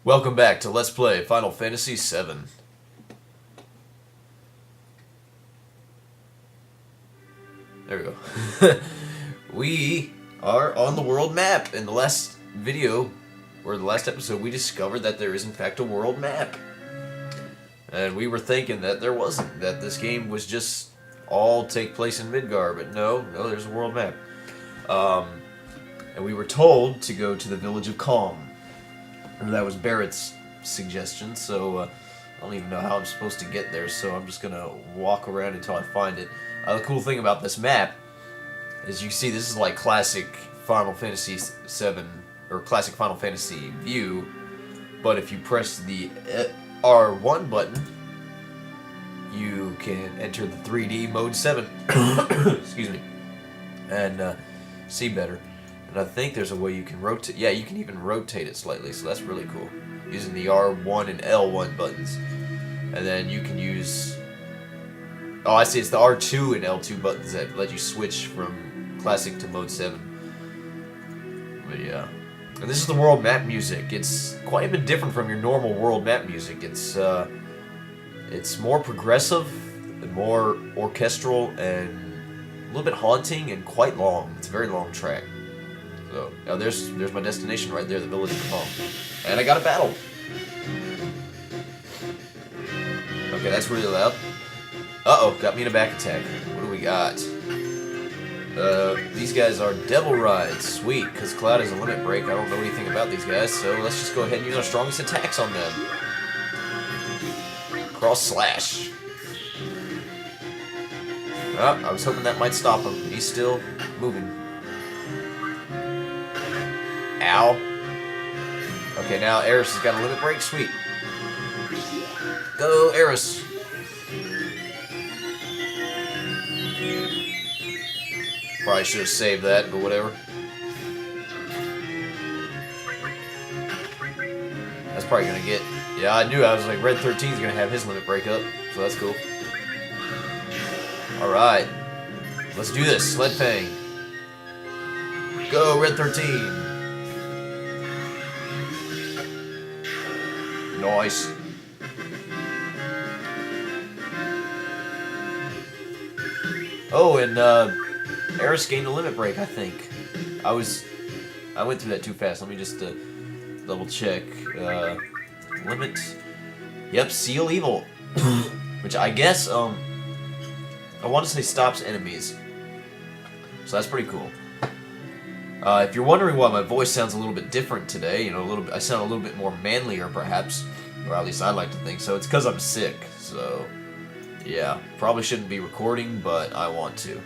Welcome back to Let's Play Final Fantasy VII. There we go. We are on the world map. In the last video, or the last episode, we discovered that there is in fact a world map. And we were thinking that there wasn't, that this game was just all take place in Midgar, but no, there's a world map. And we were told to go to the village of Calm. Or that was Barrett's suggestion, so I don't even know how I'm supposed to get there, so I'm just gonna walk around until I find it. The cool thing about this map is you see this is like classic Final Fantasy VII, or classic Final Fantasy view, but if you press the R1 button, you can enter the 3D mode 7, excuse me, and see better. And I think there's a way you can rotate. Yeah, you can even rotate it slightly, so that's really cool. Using the R1 and L1 buttons. And then you can use... Oh, I see, it's the R2 and L2 buttons that let you switch from classic to mode 7. But yeah. And this is the world map music. It's quite a bit different from your normal world map music. It's more progressive, and more orchestral, and a little bit haunting, and quite long. It's a very long track. So, now there's my destination right there, the village of Calm. And I got a battle. Okay, that's really loud. Uh-oh, got me in a back attack. What do we got? These guys are Devil Rides. Sweet, because Cloud has a limit break. I don't know anything about these guys, so let's just go ahead and use our strongest attacks on them. Cross Slash. Oh, I was hoping that might stop him. He's still moving. Ow. Okay, now Eris has got a limit break. Sweet. Go, Eris. Probably should have saved that, but whatever. That's probably gonna get... Yeah, I knew. I was like, Red 13 is gonna have his limit break up, so that's cool. Alright. Let's do this. Sled Fang. Go, Red 13. Nice. Oh, and Eris gained a limit break, I think. I went through that too fast. Let me just double check. Limit. Yep, Seal Evil. Which I guess I want to say stops enemies. So that's pretty cool. If you're wondering why my voice sounds a little bit different today, you know, I sound a little bit more manlier, perhaps, or at least I like to think so. It's because I'm sick. So, yeah, probably shouldn't be recording, but I want to.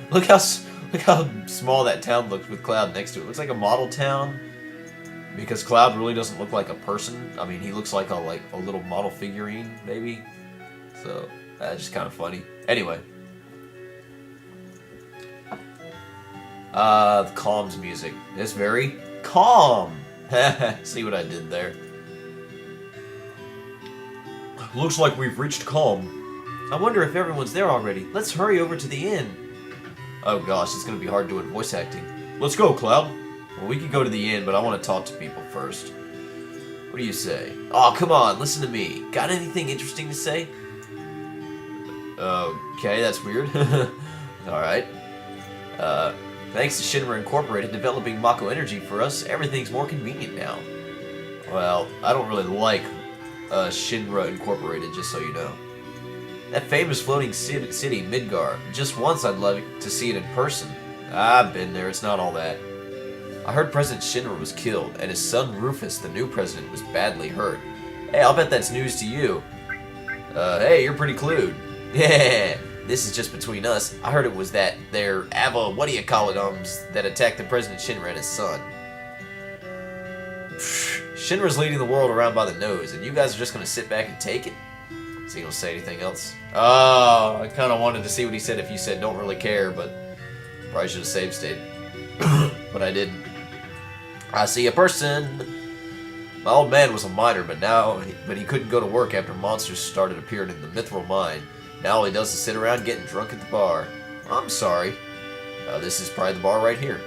Look how small that town looks with Cloud next to it. It looks like a model town, because Cloud really doesn't look like a person. I mean, he looks like a little model figurine, maybe. So that's just kind of funny. Anyway. The Calm's music. It's very calm. See what I did there? Looks like we've reached Calm. I wonder if everyone's there already. Let's hurry over to the inn. Oh gosh, it's gonna be hard doing voice acting. Let's go, Cloud. Well, we can go to the inn, but I want to talk to people first. What do you say? Oh, come on, listen to me. Got anything interesting to say? Okay, that's weird. Alright. Thanks to Shinra Incorporated developing Mako Energy for us, everything's more convenient now. Well, I don't really like Shinra Incorporated, just so you know. That famous floating city, Midgar. Just once I'd love to see it in person. I've been there, it's not all that. I heard President Shinra was killed, and his son Rufus, the new president, was badly hurt. Hey, I'll bet that's news to you. Hey, you're pretty clued. Yeah. This is just between us. I heard it was that their Ava what-do-you-call-it-ums that attacked the President Shinra and his son. Shinra's leading the world around by the nose, and you guys are just gonna sit back and take it? Is he gonna say anything else? Oh, I kinda wanted to see what he said if you said don't really care, but probably should have save state. But I didn't. I see a person. My old man was a miner, but he couldn't go to work after monsters started appearing in the Mithril mine. Now all he does is sit around getting drunk at the bar. I'm sorry. This is probably the bar right here.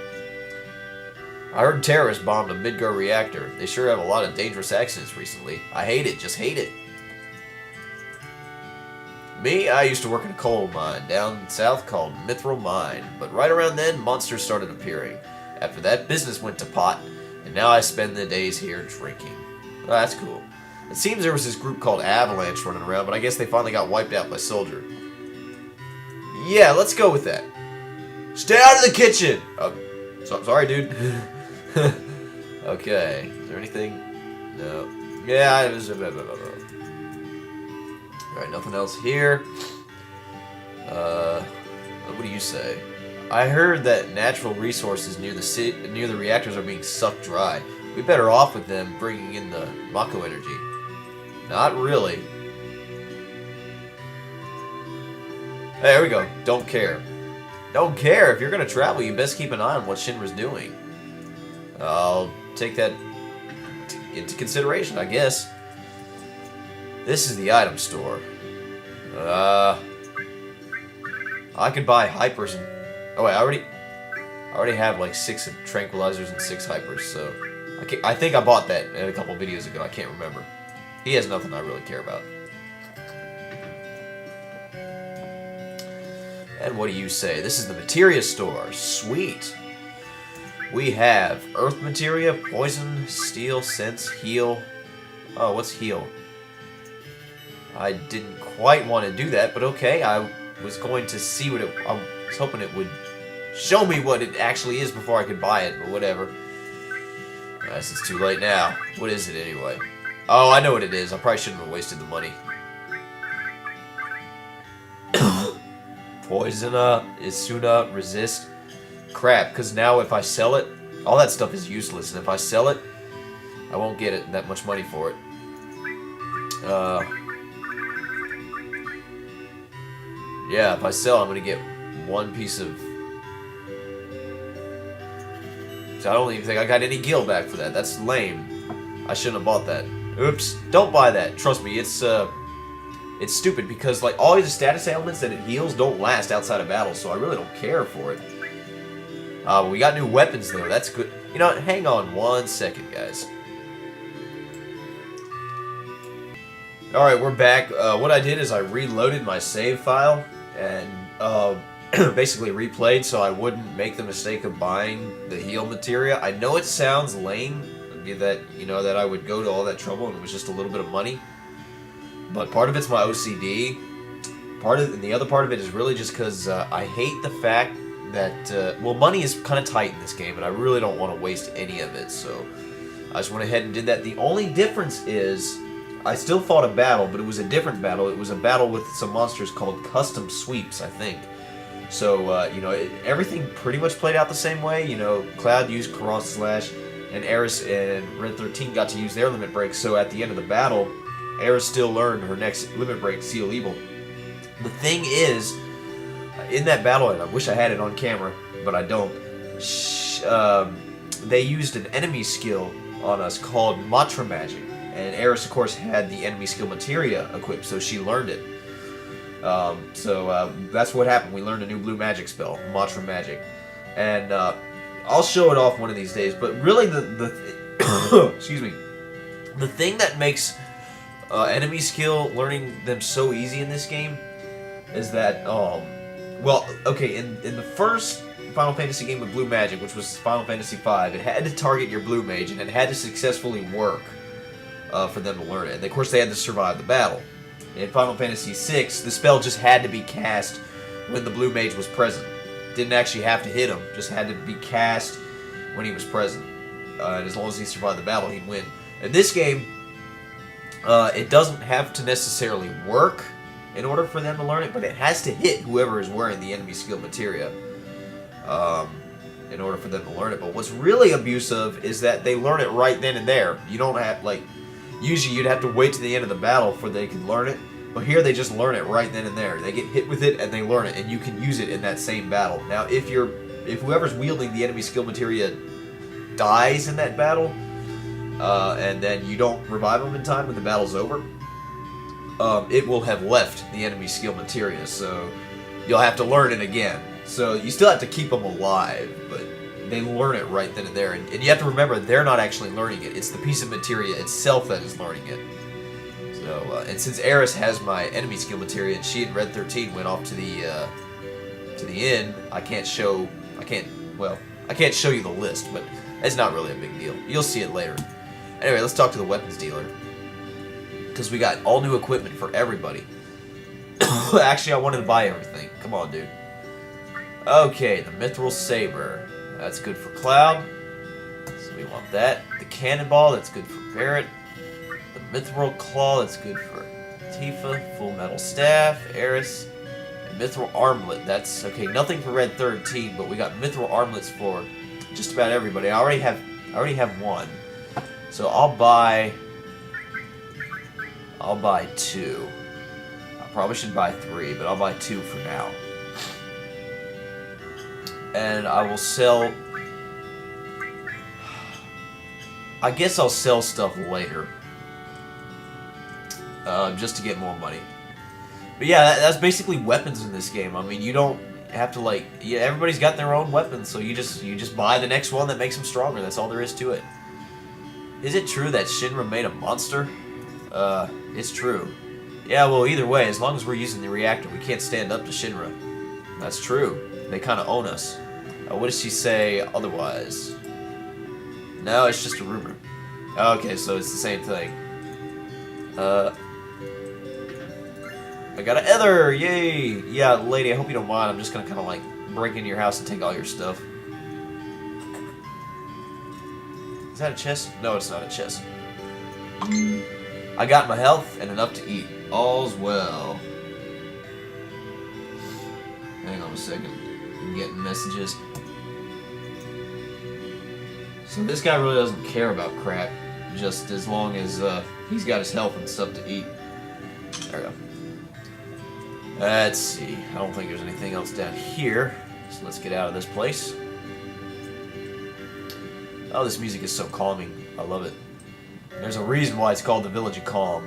I heard terrorists bombed a Midgar reactor. They sure have a lot of dangerous accidents recently. I hate it, just hate it. Me, I used to work in a coal mine down south called Mithril Mine, but right around then, monsters started appearing. After that, business went to pot, and now I spend the days here drinking. Oh, that's cool. It seems there was this group called Avalanche running around, but I guess they finally got wiped out by Soldier. Yeah, let's go with that. Stay out of the kitchen! Oh, sorry, dude. Okay, is there anything? No. Yeah, it was... Alright, nothing else here. What do you say? I heard that natural resources near the reactors are being sucked dry. We're better off with them bringing in the Mako energy. Not really. Hey, there we go. Don't care. Don't care. If you're going to travel, you best keep an eye on what Shinra's doing. I'll take that into consideration, I guess. This is the item store. I could buy hypers and... Oh wait, I already have like 6 tranquilizers and 6 hypers, so... I think I bought that a couple videos ago, I can't remember. He has nothing I really care about. And what do you say? This is the materia store. Sweet. We have earth materia, poison, steel, sense, heal. Oh, what's heal? I didn't quite want to do that, but okay. I was going to see what it... I was hoping it would show me what it actually is before I could buy it, but whatever. I guess it's too late now. What is it anyway? Oh, I know what it is. I probably shouldn't have wasted the money. Poisona, Isuna, resist. Crap, because now if I sell it, all that stuff is useless, and if I sell it, I won't get it that much money for it. Yeah, if I sell, I'm gonna get 1 piece of... So I don't even think I got any gil back for that. That's lame. I shouldn't have bought that. Oops. Don't buy that. Trust me, it's stupid because like all the status ailments that it heals don't last outside of battle, so I really don't care for it. We got new weapons though. That's good. You know what? Hang on 1 second, guys. Alright, we're back. What I did is I reloaded my save file and basically replayed so I wouldn't make the mistake of buying the heal materia. I know it sounds lame, that that I would go to all that trouble and it was just a little bit of money. But part of it's my OCD. And the other part of it is really just because I hate the fact that well, money is kind of tight in this game, and I really don't want to waste any of it. So I just went ahead and did that. The only difference is I still fought a battle, but it was a different battle. It was a battle with some monsters called custom sweeps, I think. So everything pretty much played out the same way. Cloud used Cross Slash, and Eris and Red 13 got to use their limit break. So at the end of the battle, Eris still learned her next limit break, Seal Evil. The thing is, in that battle, and I wish I had it on camera, but I don't, they used an enemy skill on us called Matra Magic. And Eris, of course, had the enemy skill Materia equipped, so she learned it. That's what happened. We learned a new blue magic spell, Matra Magic. And I'll show it off one of these days, but really excuse me, the thing that makes enemy skill learning them so easy in this game is that, well, okay, in the first Final Fantasy game with blue magic, which was Final Fantasy V, it had to target your blue mage, and it had to successfully work for them to learn it. And of course, they had to survive the battle. In Final Fantasy VI, the spell just had to be cast when the blue mage was present. Didn't actually have to hit him, just had to be cast when he was present. And as long as he survived the battle, he'd win. In this game, it doesn't have to necessarily work in order for them to learn it, but it has to hit whoever is wearing the enemy skill materia in order for them to learn it. But what's really abusive is that they learn it right then and there. You don't have, like, usually you'd have to wait to the end of the battle before they could learn it, but here they just learn it right then and there. They get hit with it and they learn it, and you can use it in that same battle. Now, if whoever's wielding the enemy skill materia dies in that battle, and then you don't revive them in time when the battle's over, it will have left the enemy skill materia, so you'll have to learn it again. So you still have to keep them alive, but they learn it right then and there. And you have to remember, they're not actually learning it. It's the piece of materia itself that is learning it. So, and since Eris has my enemy skill materia, and she and Red 13 went off to the inn, I can't show you the list, but it's not really a big deal. You'll see it later. Anyway, let's talk to the weapons dealer. Because we got all new equipment for everybody. Actually, I wanted to buy everything. Come on, dude. Okay, the Mithril Saber. That's good for Cloud. So we want that. The Cannonball, that's good for Barrett. The Mithril Claw, that's good for Tifa. Full Metal Staff, Eris. And Mithril Armlet, that's okay. Nothing for Red 13, but we got Mithril Armlets for just about everybody. I already have one. So I'll buy 2. I probably should buy 3, but I'll buy 2 for now. And I will sell... I guess I'll sell stuff later. Just to get more money. But yeah, that's basically weapons in this game. I mean, you don't have to, like... Yeah, everybody's got their own weapons, so you just buy the next one that makes them stronger. That's all there is to it. Is it true that Shinra made a monster? It's true. Yeah, well, either way, as long as we're using the reactor, we can't stand up to Shinra. That's true. They kind of own us. What does she say otherwise? No, it's just a rumor. Okay, so it's the same thing. I got an Ether! Yay! Yeah, lady, I hope you don't mind. I'm just gonna kind of like break into your house and take all your stuff. Is that a chest? No, it's not a chest. I got my health and enough to eat. All's well. Hang on a second. I'm getting messages. So this guy really doesn't care about crap, just as long as he's got his health and stuff to eat. There we go. Let's see. I don't think there's anything else down here. So let's get out of this place. Oh, this music is so calming. I love it. There's a reason why it's called the Village of Calm.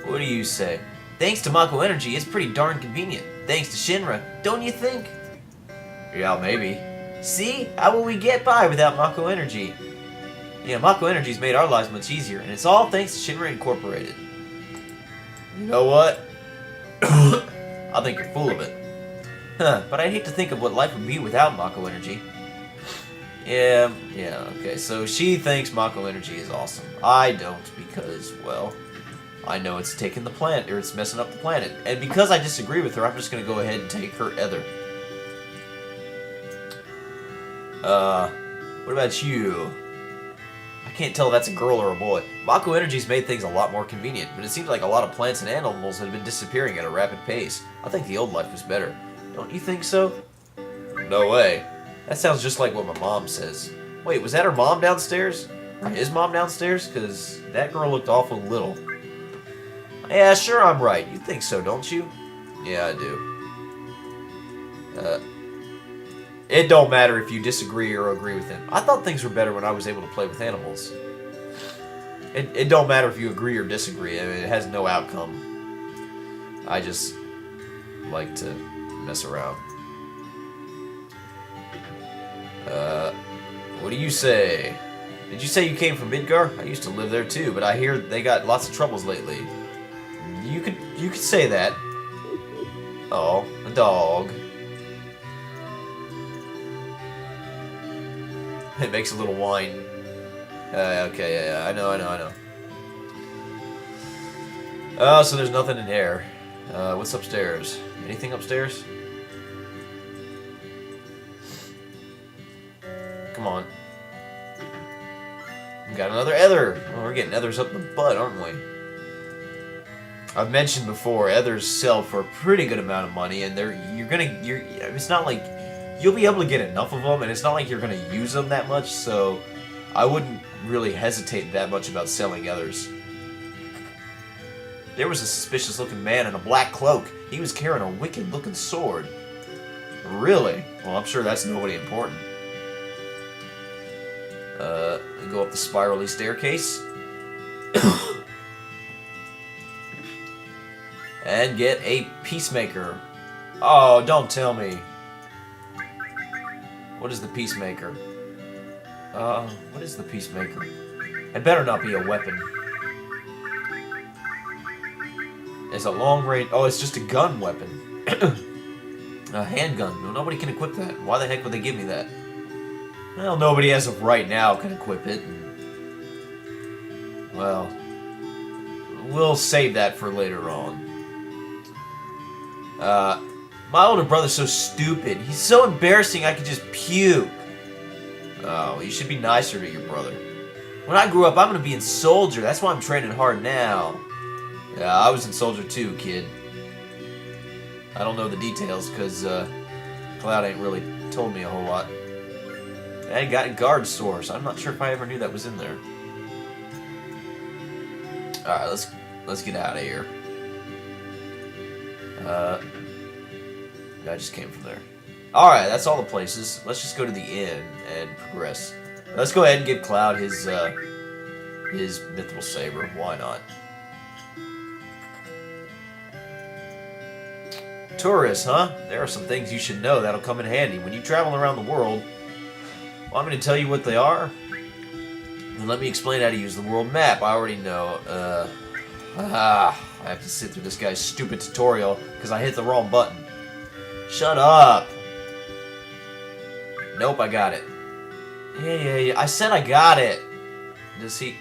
What do you say? Thanks to Mako Energy, it's pretty darn convenient. Thanks to Shinra, don't you think? Yeah, maybe. See? How will we get by without Mako Energy? Yeah, Mako Energy's made our lives much easier, and it's all thanks to Shinra Incorporated. You know what? I think you're full of it. Huh, but I hate to think of what life would be without Mako Energy. Yeah, okay, so she thinks Mako Energy is awesome. I don't, because, well, I know it's taking the planet, or it's messing up the planet. And because I disagree with her, I'm just gonna go ahead and take her Ether. What about you? I can't tell if that's a girl or a boy. Mako Energy's made things a lot more convenient, but it seems like a lot of plants and animals have been disappearing at a rapid pace. I think the old life was better. Don't you think so? No way. That sounds just like what my mom says. Wait, was that her mom downstairs? Or his mom downstairs? Because that girl looked awful little. Yeah, sure I'm right. You think so, don't you? Yeah, I do. It don't matter if you disagree or agree with him. I thought things were better when I was able to play with animals. It don't matter if you agree or disagree. I mean, it has no outcome. I just like to mess around. What do you say? Did you say you came from Midgar? I used to live there too, but I hear they got lots of troubles lately. You could say that. Oh, a dog. It makes a little whine. Okay, yeah, I know. Oh, so there's nothing in here. What's upstairs? Anything upstairs? Come on. We got another Ether. Well, we're getting Ethers up the butt, aren't we? I've mentioned before, Ethers sell for a pretty good amount of money, and it's not like you'll be able to get enough of them, and it's not like you're gonna use them that much, so I wouldn't really hesitate that much about selling Ethers. There was a suspicious-looking man in a black cloak. He was carrying a wicked-looking sword. Really? Well, I'm sure that's nobody important. Go up the spirally staircase. And get a Peacemaker. Oh, don't tell me. What is the Peacemaker? What is the Peacemaker? It better not be a weapon. It's a long range... Oh, it's just a gun weapon. A handgun. No, nobody can equip that. Why the heck would they give me that? Well, nobody as of right now can equip it. And, well, we'll save that for later on. My older brother's so stupid. He's so embarrassing I could just puke. Oh, you should be nicer to your brother. When I grew up, I'm going to be in Soldier. That's why I'm training hard now. Yeah, I was in Soldier too, kid. I don't know the details because Cloud ain't really told me a whole lot. I got guard source. I'm not sure if I ever knew that was in there. Alright, let's get out of here. I just came from there. Alright, that's all the places. Let's just go to the inn and progress. Let's go ahead and give Cloud his mithril saber. Why not? Tourists, huh? There are some things you should know that'll come in handy when you travel around the world. Want me to tell you what they are? Then let me explain how to use the world map. I already know. I have to sit through this guy's stupid tutorial because I hit the wrong button. Shut up! Nope, I got it. Yeah. I said I got it. Does he...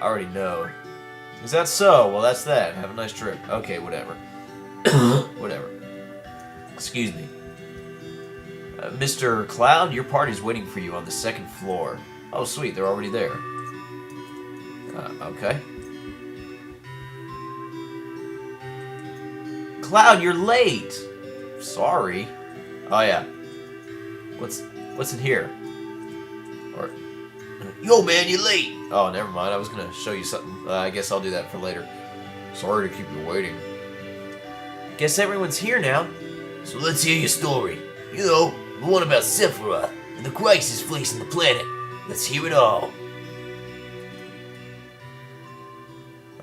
I already know. Is that so? Well, that's that. Have a nice trip. Okay, whatever. Whatever. Excuse me. Mr. Cloud, your party's waiting for you on the 2nd floor. Oh, sweet. They're already there. Okay. Cloud, you're late. Sorry. Oh, yeah. What's in here? Or... Yo, man, you're late. Oh, never mind. I was going to show you something. I guess I'll do that for later. Sorry to keep you waiting. Guess everyone's here now. So let's hear your story. You know, the one about Sephiroth and the crisis facing the planet. Let's hear it all.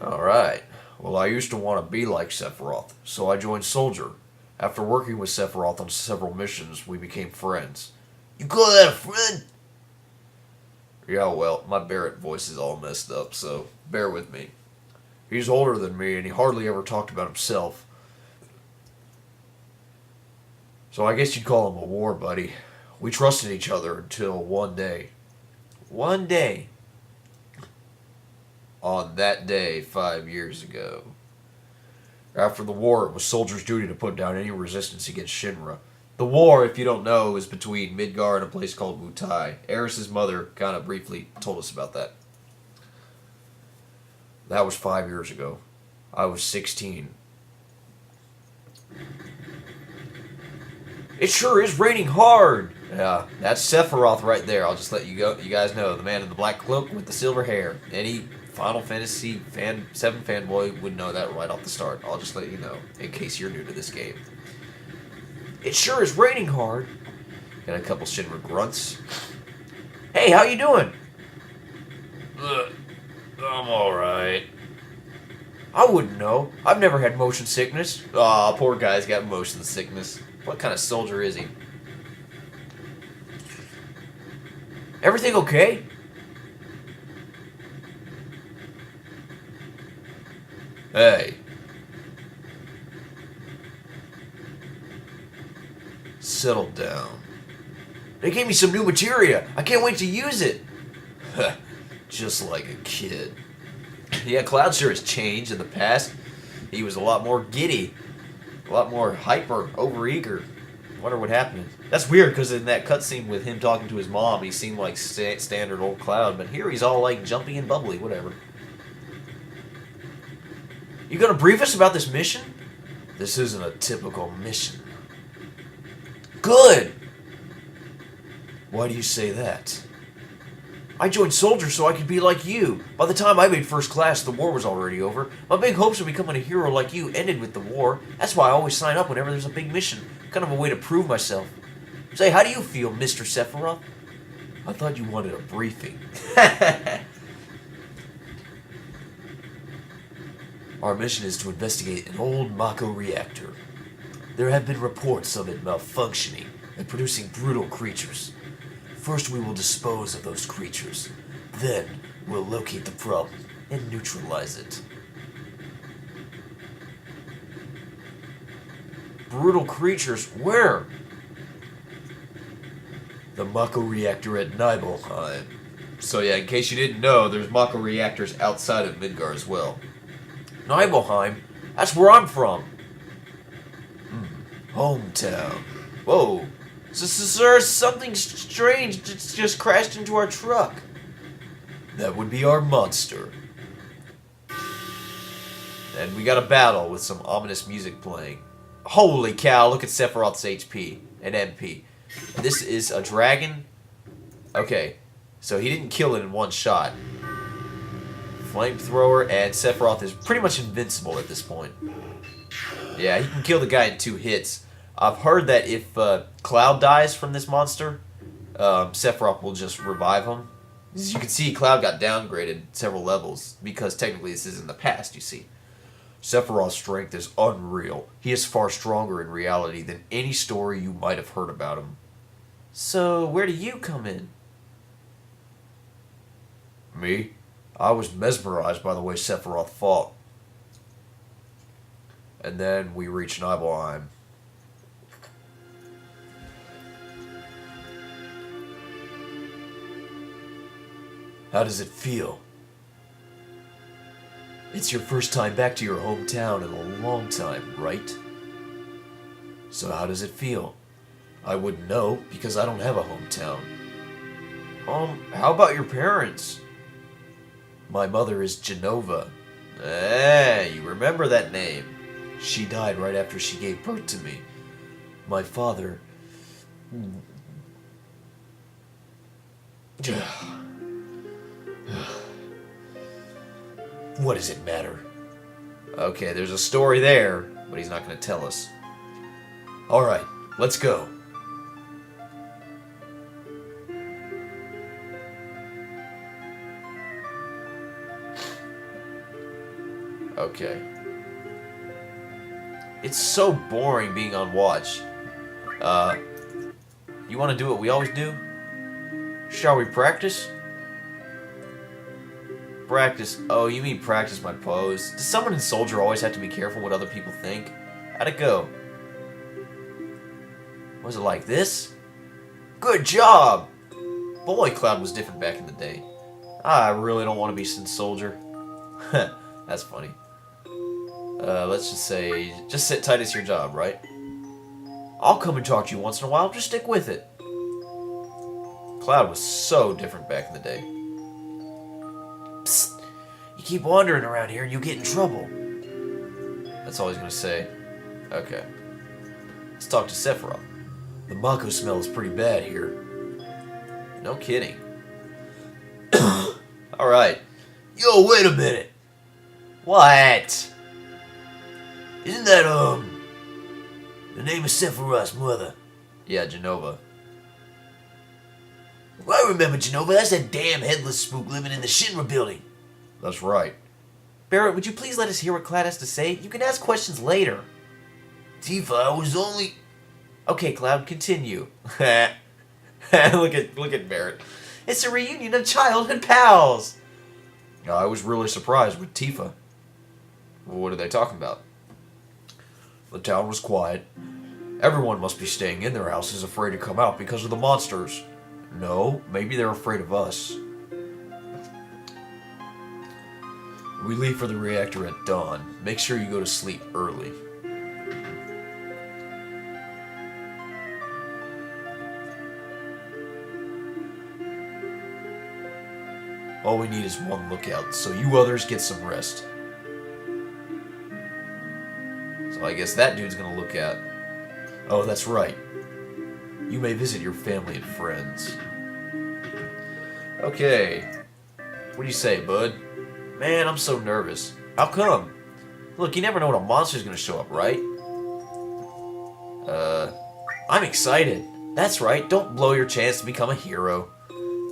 Alright. Well, I used to want to be like Sephiroth, so I joined Soldier. After working with Sephiroth on several missions, we became friends. You call that a friend? Yeah, well, my Barrett voice is all messed up, so bear with me. He's older than me, and he hardly ever talked about himself. So I guess you'd call him a war buddy. We trusted each other until one day. One day. On that day 5 years ago. After the war, it was Soldier's duty to put down any resistance against Shinra. The war, if you don't know, is between Midgar and a place called Wutai. Eris's mother kind of briefly told us about that. That was 5 years ago. I was 16. It sure is raining hard! Yeah, that's Sephiroth right there. I'll just let you guys know. The man in the black cloak with the silver hair. Any Final Fantasy VII fanboy would know that right off the start. I'll just let you know, in case you're new to this game. It sure is raining hard. Got a couple Shinra grunts. Hey, how you doing? I'm alright. I wouldn't know. I've never had motion sickness. Aw, poor guy's got motion sickness. What kind of soldier is he? Everything okay? Hey. Settle down. They gave me some new materia. I can't wait to use it. Just like a kid. Yeah, Cloud sure has changed in the past. He was a lot more giddy. A lot more hyper, overeager. Wonder what happened. That's weird, because in that cutscene with him talking to his mom, he seemed like standard old Cloud, but here he's all like jumpy and bubbly, whatever. You gonna brief us about this mission? This isn't a typical mission. Good! Why do you say that? I joined Soldier so I could be like you. By the time I made first class, the war was already over. My big hopes of becoming a hero like you ended with the war. That's why I always sign up whenever there's a big mission. Kind of a way to prove myself. Say, how do you feel, Mr. Sephiroth? I thought you wanted a briefing. Our mission is to investigate an old Mako reactor. There have been reports of it malfunctioning and producing brutal creatures. First, we will dispose of those creatures. Then, we'll locate the problem and neutralize it. Brutal creatures? Where? The Mako reactor at Nibelheim. So yeah, in case you didn't know, there's Mako reactors outside of Midgar as well. Nibelheim? That's where I'm from. Hometown. Whoa. Sir, something strange just crashed into our truck. That would be our monster. And we got a battle with some ominous music playing. Holy cow, look at Sephiroth's HP and MP. This is a dragon. Okay, so he didn't kill it in one shot. Flamethrower, and Sephiroth is pretty much invincible at this point. Yeah, he can kill the guy in 2 hits. I've heard that if Cloud dies from this monster, Sephiroth will just revive him. As you can see, Cloud got downgraded several levels, because technically this is in the past, you see. Sephiroth's strength is unreal. He is far stronger in reality than any story you might have heard about him. So, where do you come in? Me? I was mesmerized by the way Sephiroth fought. And then we reach Nibelheim. How does it feel? It's your first time back to your hometown in a long time, right? So how does it feel? I wouldn't know, because I don't have a hometown. How about your parents? My mother is Genova. You remember that name. She died right after she gave birth to me. My father... What does it matter? Okay, there's a story there, but he's not going to tell us. Alright, let's go. Okay. It's so boring being on watch. You want to do what we always do? Shall we practice? Practice. Oh, you mean practice my pose. Does someone in Soldier always have to be careful what other people think? How'd it go? Was it like this? Good job! Boy, Cloud was different back in the day. I really don't want to be Sin Soldier. That's funny. Let's just say, just sit tight as your job, right? I'll come and talk to you once in a while, just stick with it. Cloud was so different back in the day. Psst. You keep wandering around here and you'll get in trouble. That's all he's gonna say. Okay. Let's talk to Sephiroth. The Mako smell is pretty bad here. No kidding. Alright. Yo, wait a minute. What? Isn't that, the name of Sephiroth's mother? Yeah, Genova. Well, I remember Genova. That's that damn headless spook living in the Shinra building. That's right. Barrett, would you please let us hear what Cloud has to say? You can ask questions later. Tifa, I was only... Okay, Cloud, continue. look at Barrett. It's a reunion of childhood pals. I was really surprised with Tifa. Well, what are they talking about? The town was quiet. Everyone must be staying in their houses afraid to come out because of the monsters. No, maybe they're afraid of us. We leave for the reactor at dawn. Make sure you go to sleep early. All we need is one lookout, so you others get some rest. So I guess that dude's gonna look out. Oh, that's right. You may visit your family and friends. Okay. What do you say, bud? Man, I'm so nervous. How come? Look, you never know when a monster's gonna show up, right? I'm excited. That's right, don't blow your chance to become a hero.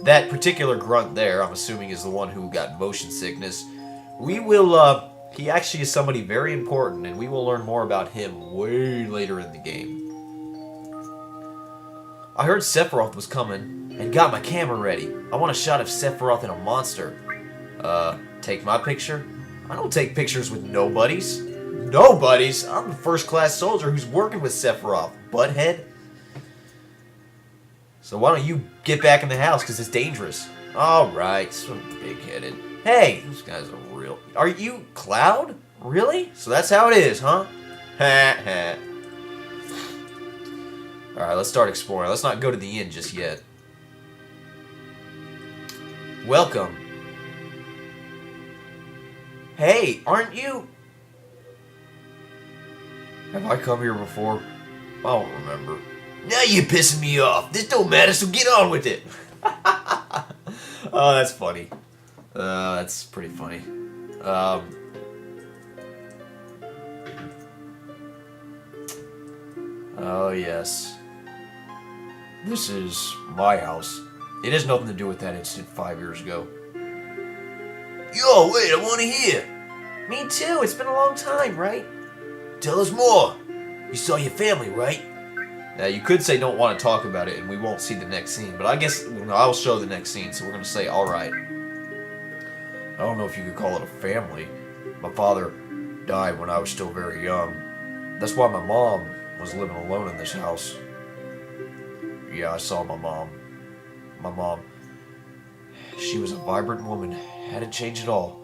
That particular grunt there, I'm assuming, is the one who got motion sickness. We will, He actually is somebody very important, and we will learn more about him way later in the game. I heard Sephiroth was coming, and got my camera ready. I want a shot of Sephiroth and a monster. Take my picture? I don't take pictures with nobodies. Nobodies? I'm the first-class soldier who's working with Sephiroth, butthead. So why don't you get back in the house, because it's dangerous. Alright, so big-headed. Hey, these guys are real. Are you Cloud? Really? So that's how it is, huh? Ha ha. Alright, let's start exploring. Let's not go to the inn just yet. Welcome. Hey, aren't you... Have I come here before? I don't remember. Now you're pissing me off. This don't matter, so get on with it. Oh, that's funny. That's pretty funny. Oh, yes. This is my house. It has nothing to do with that incident 5 years ago. Yo, wait, I want to hear. Me too. It's been a long time, right? Tell us more. You saw your family, right? Now, you could say don't want to talk about it and we won't see the next scene, but I guess I'll show the next scene, so we're going to say, alright. I don't know if you could call it a family. My father died when I was still very young. That's why my mom was living alone in this house. Yeah, I saw my mom. My mom, she was a vibrant woman, hadn't changed at all.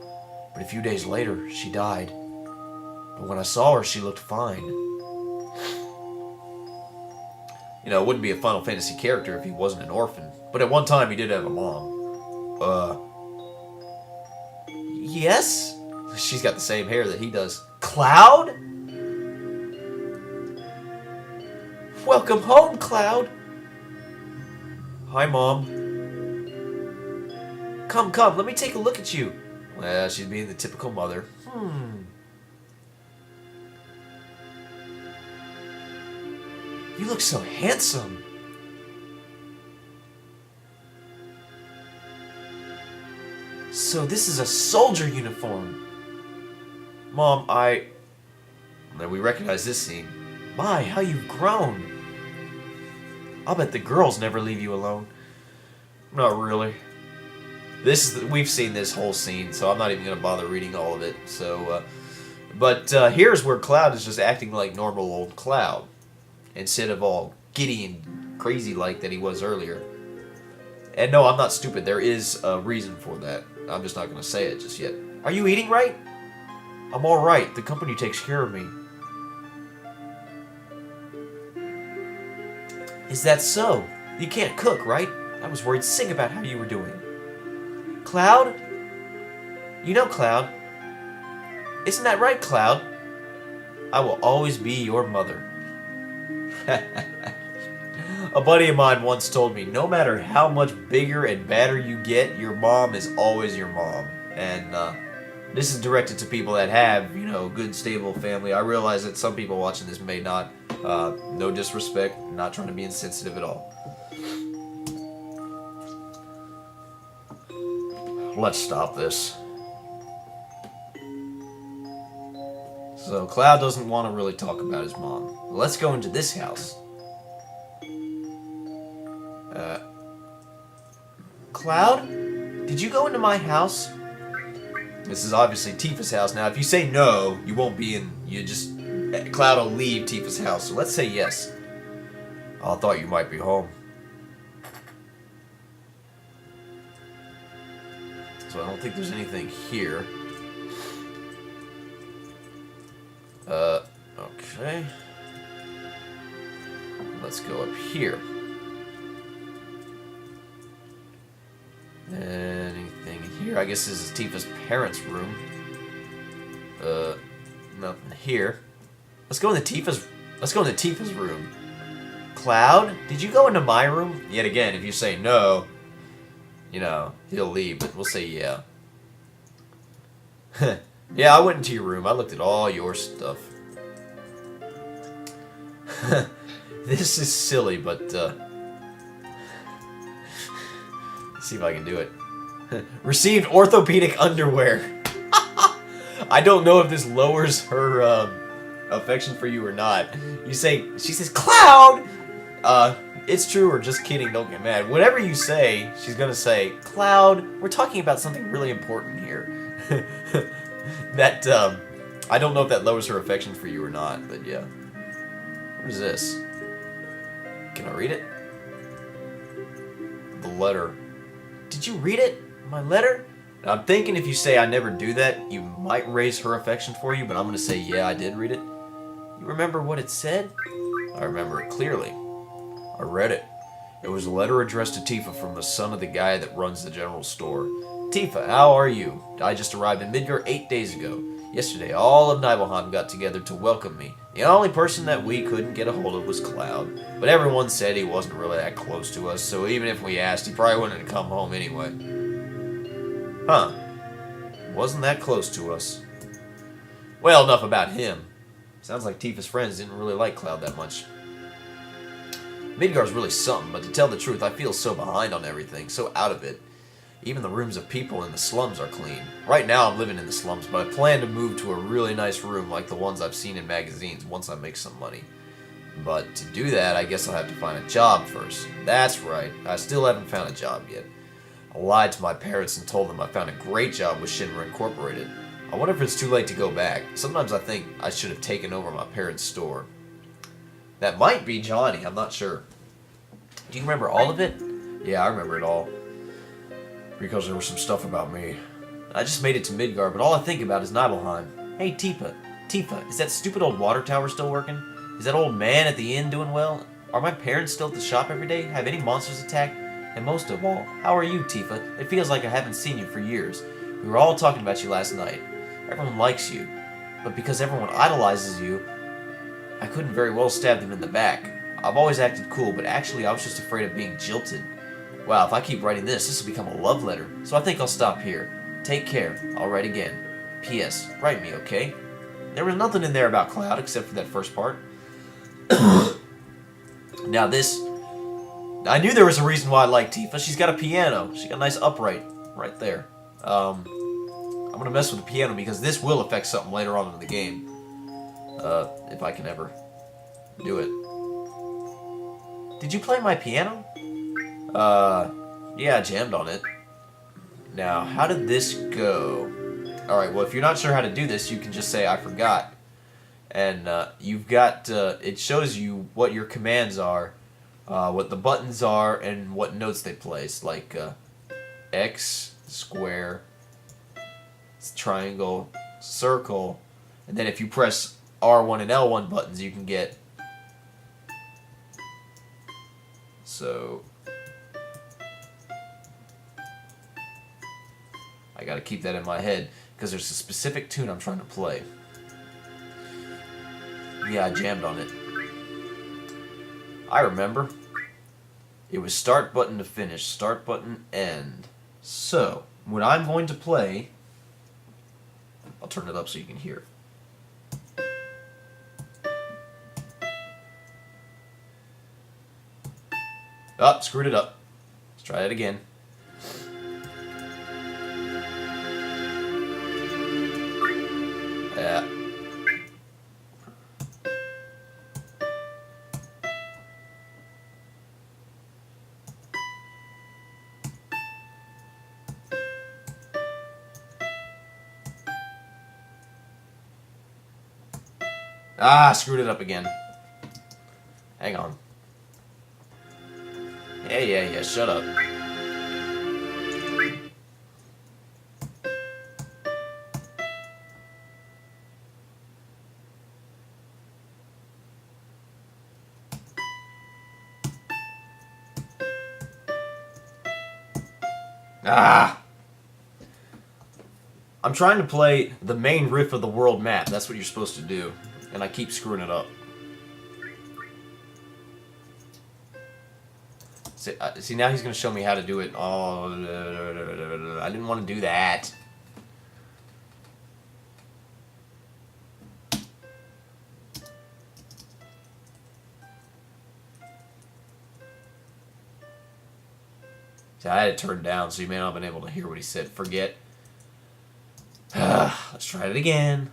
But a few days later, she died. But when I saw her, she looked fine. You know, it wouldn't be a Final Fantasy character if he wasn't an orphan. But at one time, he did have a mom. Yes? She's got the same hair that he does. Cloud? Welcome home, Cloud. Hi, Mom. Come, let me take a look at you. Well, she's being the typical mother. You look so handsome. So this is a soldier uniform. Mom, Then we recognize this scene. My, how you've grown. I'll bet the girls never leave you alone. Not really. We've seen this whole scene, so I'm not even going to bother reading all of it. So, but here's where Cloud is just acting like normal old Cloud, instead of all giddy and crazy like that he was earlier. And no, I'm not stupid. There is a reason for that. I'm just not going to say it just yet. Are you eating right? I'm all right. The company takes care of me. Is that so? You can't cook, right? I was worried sick about how you were doing. Cloud? You know Cloud. Isn't that right, Cloud? I will always be your mother. A buddy of mine once told me, no matter how much bigger and badder you get, your mom is always your mom. And this is directed to people that have, you know, good, stable family. I realize that some people watching this may not. No disrespect, not trying to be insensitive at all. Let's stop this. So Cloud doesn't want to really talk about his mom. Let's go into this house. Cloud? Did you go into my house? This is obviously Tifa's house. Now, if you say no, you won't be in... Cloud will leave Tifa's house. So let's say yes. I thought you might be home. So I don't think there's anything here. Okay. Let's go up here. Anything in here? I guess this is Tifa's parents' room. Nothing here. Let's go into Tifa's room. Cloud, did you go into my room? Yet again, if you say no, you know, he'll leave, but we'll say yeah. Yeah, I went into your room. I looked at all your stuff. This is silly, but let's see if I can do it. Received orthopedic underwear. I don't know if this lowers her affection for you or not. She says, Cloud! It's true or just kidding, don't get mad. Whatever you say, she's gonna say, Cloud, we're talking about something really important here. That, I don't know if that lowers her affection for you or not, but yeah. What is this? Can I read it? The letter. Did you read it? My letter? Now, I'm thinking if you say I never do that, you might raise her affection for you, but I'm gonna say, yeah, I did read it. You remember what it said? I remember it clearly. I read it. It was a letter addressed to Tifa from the son of the guy that runs the general store. Tifa, how are you? I just arrived in Midgar 8 days ago. Yesterday, all of Nibelheim got together to welcome me. The only person that we couldn't get a hold of was Cloud. But everyone said he wasn't really that close to us, so even if we asked, he probably wouldn't have come home anyway. Huh. Wasn't that close to us. Well, enough about him. Sounds like Tifa's friends didn't really like Cloud that much. Midgar's really something, but to tell the truth, I feel so behind on everything, so out of it. Even the rooms of people in the slums are clean. Right now I'm living in the slums, but I plan to move to a really nice room like the ones I've seen in magazines once I make some money. But to do that, I guess I'll have to find a job first. That's right, I still haven't found a job yet. I lied to my parents and told them I found a great job with Shinra Incorporated. I wonder if it's too late to go back. Sometimes I think I should have taken over my parents' store. That might be Johnny, I'm not sure. Do you remember all of it? Yeah, I remember it all. Because there was some stuff about me. I just made it to Midgar, but all I think about is Nibelheim. Hey, Tifa. Tifa, is that stupid old water tower still working? Is that old man at the inn doing well? Are my parents still at the shop every day? Have any monsters attacked? And most of all, how are you, Tifa? It feels like I haven't seen you for years. We were all talking about you last night. Everyone likes you. But because everyone idolizes you, I couldn't very well stab them in the back. I've always acted cool, but actually I was just afraid of being jilted. Wow, if I keep writing this will become a love letter. So I think I'll stop here. Take care. I'll write again. P.S. Write me, okay? There was nothing in there about Cloud except for that first part. Now this... I knew there was a reason why I liked Tifa. She's got a piano. She got a nice upright right there. I'm gonna mess with the piano because this will affect something later on in the game. If I can ever do it. Did you play my piano? Yeah, I jammed on it. Now, how did this go? Alright, well, if you're not sure how to do this, you can just say, I forgot. And, you've got, it shows you what your commands are, what the buttons are, and what notes they place. Like, X, square, triangle, circle, and then if you press R1 and L1 buttons, you can get... So... I gotta keep that in my head, because there's a specific tune I'm trying to play. Yeah, I jammed on it. I remember. It was start button to finish, start button, end. So, when I'm going to play, I'll turn it up so you can hear. Oh, screwed it up. Let's try it again. Yeah. Ah, screwed it up again. Hang on. Yeah, shut up. Ah! I'm trying to play the main riff of the world map. That's what you're supposed to do. And I keep screwing it up. See, now he's going to show me how to do it. Oh, I didn't want to do that. See, I had it turned down, so you may not have been able to hear what he said. Forget. Let's Let's try it again.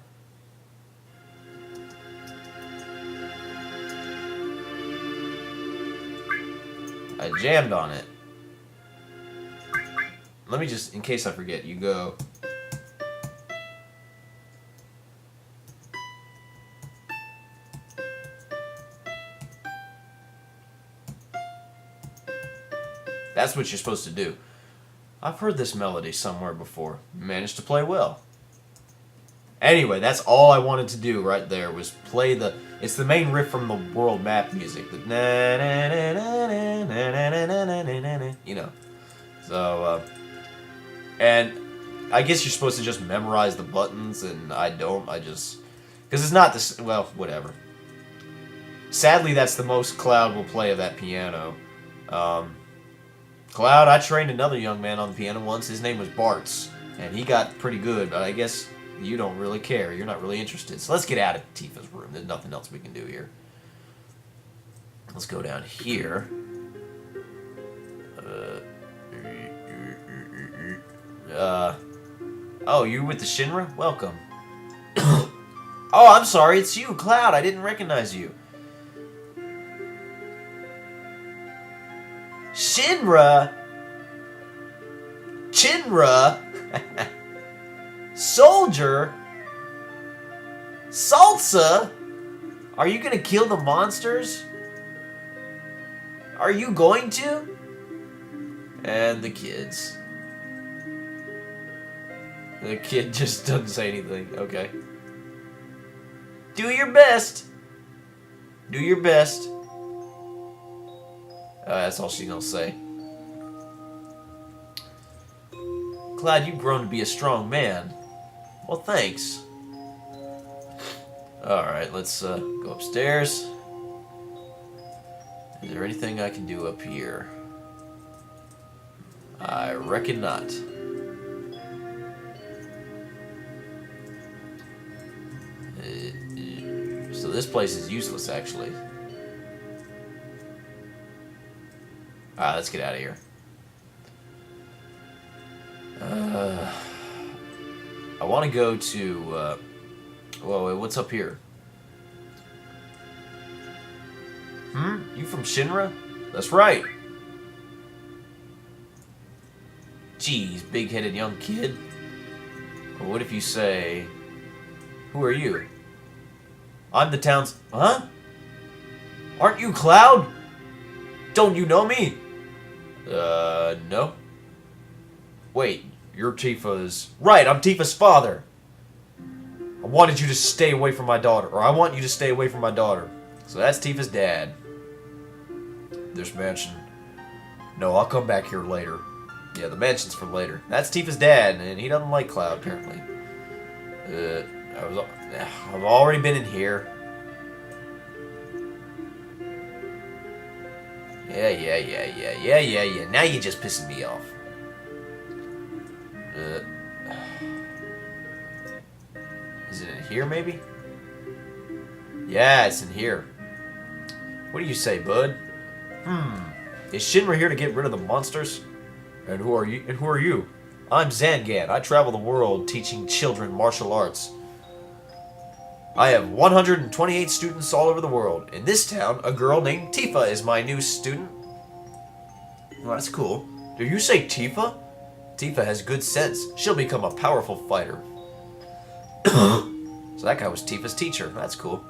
I jammed on it. Let me just, in case I forget, you go. That's what you're supposed to do. I've heard this melody somewhere before. Managed to play well. Anyway, that's all I wanted to do right there was play the... It's the main riff from the world map music. The you know. So, and I guess you're supposed to just memorize the buttons, and I don't. I just... Because it's not this... Well, whatever. Sadly, that's the most Cloud will play of that piano. Cloud, I trained another young man on the piano once. His name was Bartz, and he got pretty good, but I guess you don't really care. You're not really interested. So let's get out of Tifa's room. There's nothing else we can do here. Let's go down here. Oh, you with the Shinra? Welcome. Oh, I'm sorry. It's you, Cloud. I didn't recognize you. Shinra? Chinra? Soldier? Salsa? Are you gonna kill the monsters? Are you going to? And the kids. The kid just doesn't say anything. Okay. Do your best. Do your best. That's all she's gonna say. Glad you've grown to be a strong man. Well, thanks. Alright, let's go upstairs. Is there anything I can do up here? I reckon not. So this place is useless, actually. Alright, let's get out of here. I want to go to... whoa, wait, what's up here? You from Shinra? That's right. Geez, big-headed young kid. Well, what if you say... Who are you? I'm the town's... Huh? Aren't you Cloud? Don't you know me? No. Wait, you're Tifa's... Right, I'm Tifa's father. I wanted you to stay away from my daughter. Or I want you to stay away from my daughter. So that's Tifa's dad. This mansion. No, I'll come back here later. Yeah, the mansion's for later. That's Tifa's dad, and he doesn't like Cloud, apparently. I've already been in here. Yeah. Now you're just pissing me off. Is it in here, maybe? Yeah, it's in here. What do you say, bud? Is Shinra here to get rid of the monsters? And who are you? I'm Zangan. I travel the world teaching children martial arts. I have 128 students all over the world. In this town, a girl named Tifa is my new student. Well, that's cool. Did you say Tifa? Tifa has good sense. She'll become a powerful fighter. So that guy was Tifa's teacher. That's cool.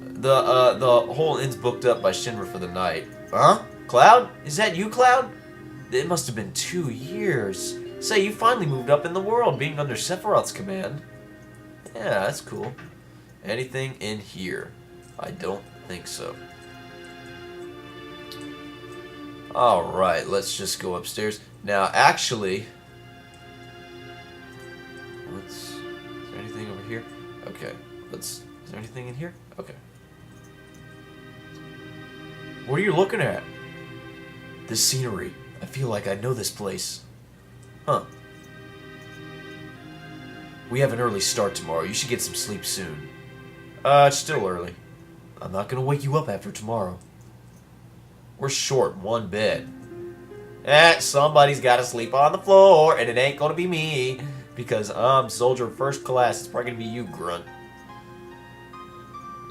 The whole inn's booked up by Shinra for the night. Huh? Cloud? Is that you, Cloud? It must have been 2 years. Say, you finally moved up in the world, being under Sephiroth's command. Yeah, that's cool. Anything in here? I don't think so. Alright, let's just go upstairs. Now, actually... Is there anything over here? Okay, is there anything in here? Okay. What are you looking at? This scenery. I feel like I know this place. Huh. We have an early start tomorrow. You should get some sleep soon. It's still early. I'm not gonna wake you up after tomorrow. We're short one bed. Somebody's gotta sleep on the floor, and it ain't gonna be me. because I'm soldier first class. It's probably gonna be you, Grunt.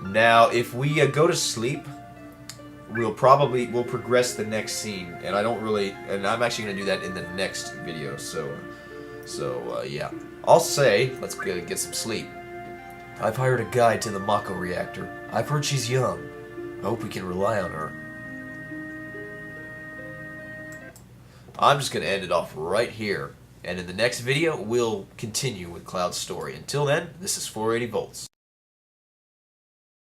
Now, if we go to sleep, we'll progress the next scene, and I'm actually gonna do that in the next video. So yeah, I'll say let's get some sleep. I've hired a guide to the Mako reactor. I've heard she's young. I hope we can rely on her. I'm just gonna end it off right here, and in the next video we'll continue with Cloud's story. Until then, this is 480 volts.